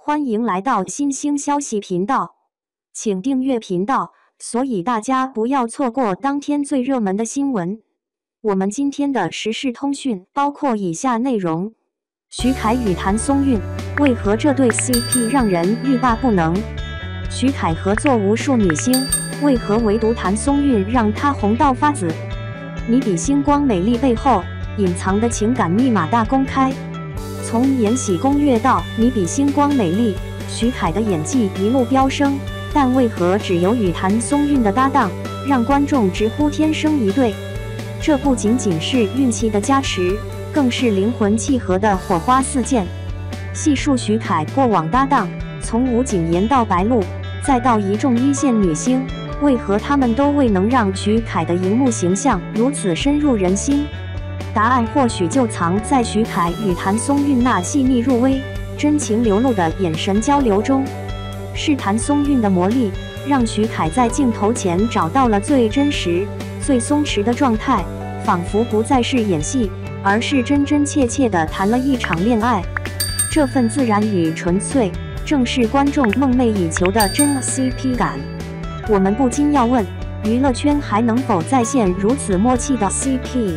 欢迎来到新兴消息频道，请订阅频道，所以大家不要错过当天最热门的新闻。我们今天的时事通讯包括以下内容：徐凯与谭松韵，为何这对 CP 让人欲罢不能？徐凯合作无数女星，为何唯独谭松韵让她红到发紫？你比星光美丽背后隐藏的情感密码大公开。从《延禧攻略》到《你比星光美丽》，徐凯的演技一路飙升，但为何只有与谭松韵的搭档，让观众直呼天生一对？这不仅仅是运气的加持，更是灵魂契合的火花四溅。细数徐凯过往搭档，从吴谨言到白鹿，再到一众一线女星，为何他们都未能让徐凯的荧幕形象如此深入人心？答案或许就藏在徐凯与谭松韵那细腻入微、真情流露的眼神交流中。是谭松韵的魔力，让徐凯在镜头前找到了最真实、最松弛的状态，仿佛不再是演戏，而是真真切切地谈了一场恋爱。这份自然与纯粹，正是观众梦寐以求的真 CP 感。我们不禁要问，娱乐圈还能否再现如此默契的 CP？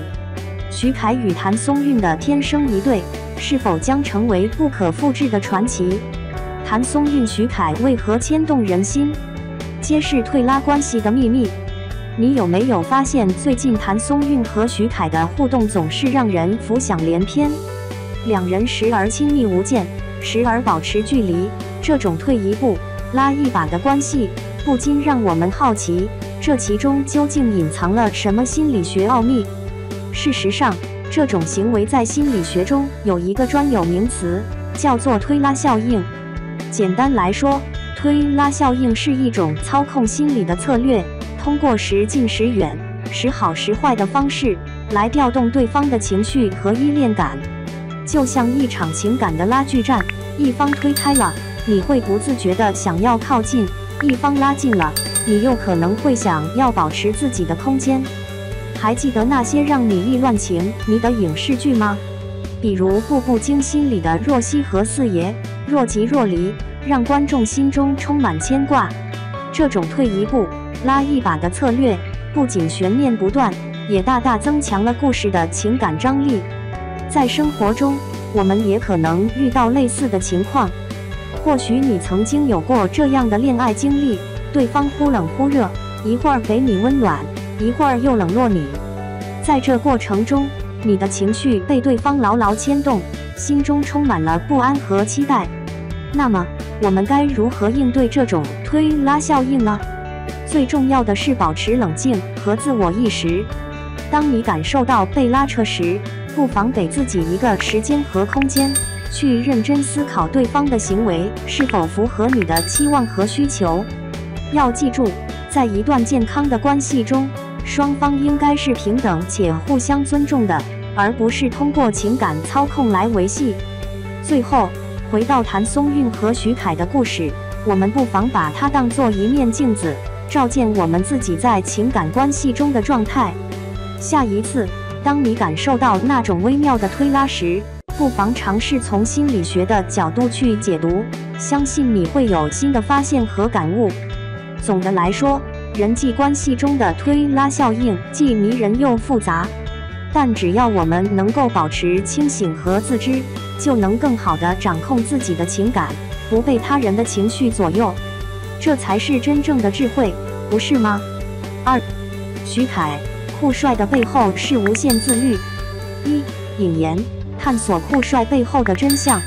徐凯与谭松韵的天生一对，是否将成为不可复制的传奇？谭松韵、徐凯为何牵动人心？揭示退拉关系的秘密。你有没有发现，最近谭松韵和徐凯的互动总是让人浮想联翩？两人时而亲密无间，时而保持距离，这种退一步拉一把的关系，不禁让我们好奇，这其中究竟隐藏了什么心理学奥秘？事实上，这种行为在心理学中有一个专有名词，叫做推拉效应。简单来说，推拉效应是一种操控心理的策略，通过时近时远、时好时坏的方式来调动对方的情绪和依恋感。就像一场情感的拉锯战，一方推开了，你会不自觉地想要靠近；一方拉近了，你又可能会想要保持自己的空间。还记得那些让你意乱情迷的影视剧吗？比如《步步惊心》里的若曦和四爷，若即若离，让观众心中充满牵挂。这种退一步拉一把的策略，不仅悬念不断，也大大增强了故事的情感张力。在生活中，我们也可能遇到类似的情况。或许你曾经有过这样的恋爱经历，对方忽冷忽热，一会儿给你温暖，一会儿又冷落你。在这过程中，你的情绪被对方牢牢牵动，心中充满了不安和期待。那么，我们该如何应对这种推拉效应呢？最重要的是保持冷静和自我意识。当你感受到被拉扯时，不妨给自己一个时间和空间，去认真思考对方的行为是否符合你的期望和需求。要记住，在一段健康的关系中，双方应该是平等且互相尊重的，而不是通过情感操控来维系。最后，回到谭松韵和徐凯的故事，我们不妨把它当作一面镜子，照见我们自己在情感关系中的状态。下一次，当你感受到那种微妙的推拉时，不妨尝试从心理学的角度去解读，相信你会有新的发现和感悟。总的来说，人际关系中的推拉效应既迷人又复杂，但只要我们能够保持清醒和自知，就能更好地掌控自己的情感，不被他人的情绪左右。这才是真正的智慧，不是吗？2. 徐凯酷帅的背后是无限自律。1. 引言：探索酷帅背后的真相。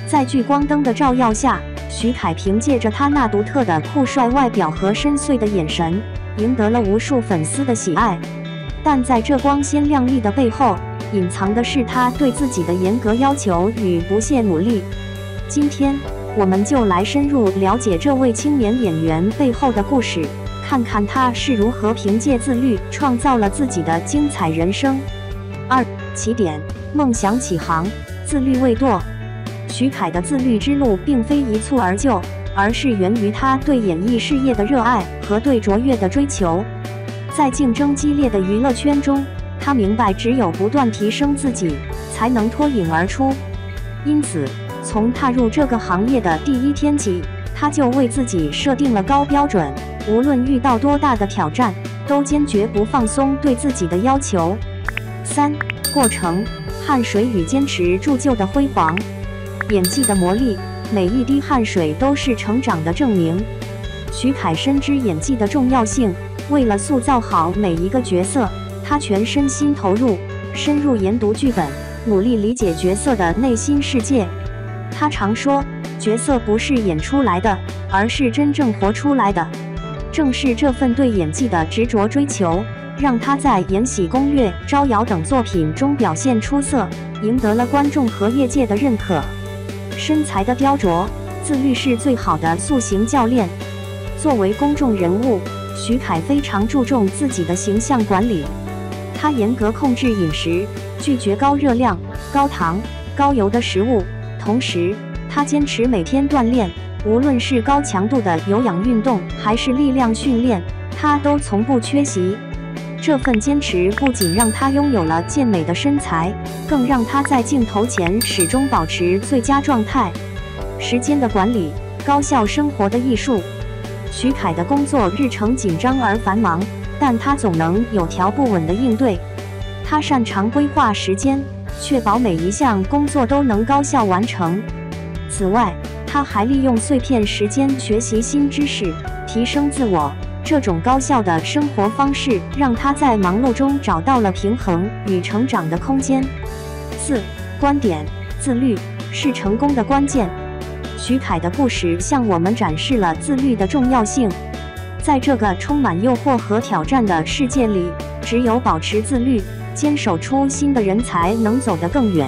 在聚光灯的照耀下，徐凯凭借着他那独特的酷帅外表和深邃的眼神，赢得了无数粉丝的喜爱。但在这光鲜亮丽的背后，隐藏的是他对自己的严格要求与不懈努力。今天，我们就来深入了解这位青年演员背后的故事，看看他是如何凭借自律创造了自己的精彩人生。2. 起点：梦想起航，自律未堕。徐凯的自律之路并非一蹴而就，而是源于他对演艺事业的热爱和对卓越的追求。在竞争激烈的娱乐圈中，他明白只有不断提升自己，才能脱颖而出。因此，从踏入这个行业的第一天起，他就为自己设定了高标准，无论遇到多大的挑战，都坚决不放松对自己的要求。3. 过程：汗水与坚持铸就的辉煌。演技的魔力，每一滴汗水都是成长的证明。徐凯深知演技的重要性，为了塑造好每一个角色，他全身心投入，深入研读剧本，努力理解角色的内心世界。他常说，角色不是演出来的，而是真正活出来的。正是这份对演技的执着追求，让他在《延禧攻略》《招摇》等作品中表现出色，赢得了观众和业界的认可。身材的雕琢，自律是最好的塑形教练。作为公众人物，徐凯非常注重自己的形象管理，他严格控制饮食，拒绝高热量、高糖、高油的食物。同时，他坚持每天锻炼，无论是高强度的有氧运动还是力量训练，他都从不缺席。这份坚持不仅让他拥有了健美的身材，更让他在镜头前始终保持最佳状态。时间的管理，高效生活的艺术。徐凯的工作日程紧张而繁忙，但他总能有条不紊地应对。他擅长规划时间，确保每一项工作都能高效完成。此外，他还利用碎片时间学习新知识，提升自我。这种高效的生活方式让他在忙碌中找到了平衡与成长的空间。4. 观点：自律是成功的关键。徐凯的故事向我们展示了自律的重要性。在这个充满诱惑和挑战的世界里，只有保持自律，坚守初心的人才能走得更远。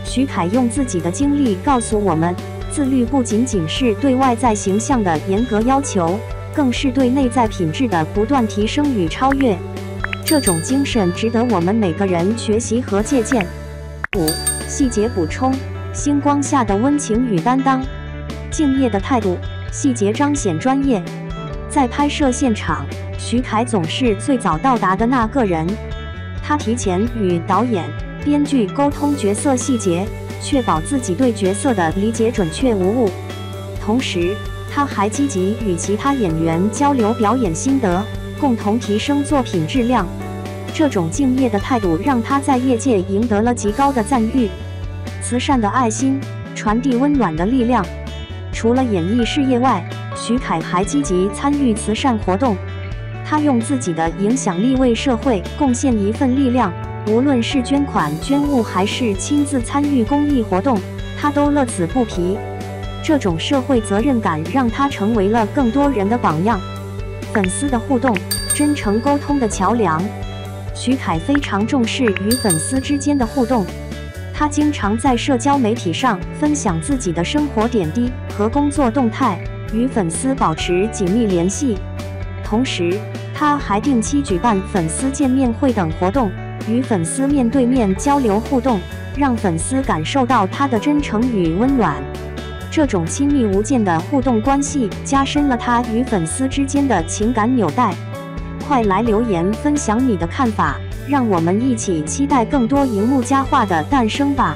徐凯用自己的经历告诉我们，自律不仅仅是对外在形象的严格要求，更是对内在品质的不断提升与超越。这种精神值得我们每个人学习和借鉴。5. 细节补充：星光下的温情与担当。敬业的态度，细节彰显专业。在拍摄现场，徐凯总是最早到达的那个人。他提前与导演、编剧沟通角色细节，确保自己对角色的理解准确无误。同时，他还积极与其他演员交流表演心得，共同提升作品质量。这种敬业的态度让他在业界赢得了极高的赞誉。慈善的爱心，传递温暖的力量。除了演艺事业外，徐凯还积极参与慈善活动。他用自己的影响力为社会贡献一份力量，无论是捐款捐物还是亲自参与公益活动，他都乐此不疲。这种社会责任感让他成为了更多人的榜样。粉丝的互动，真诚沟通的桥梁。徐凯非常重视与粉丝之间的互动，他经常在社交媒体上分享自己的生活点滴和工作动态，与粉丝保持紧密联系。同时，他还定期举办粉丝见面会等活动，与粉丝面对面交流互动，让粉丝感受到他的真诚与温暖。这种亲密无间的互动关系，加深了他与粉丝之间的情感纽带。快来留言分享你的看法，让我们一起期待更多荧幕佳话的诞生吧。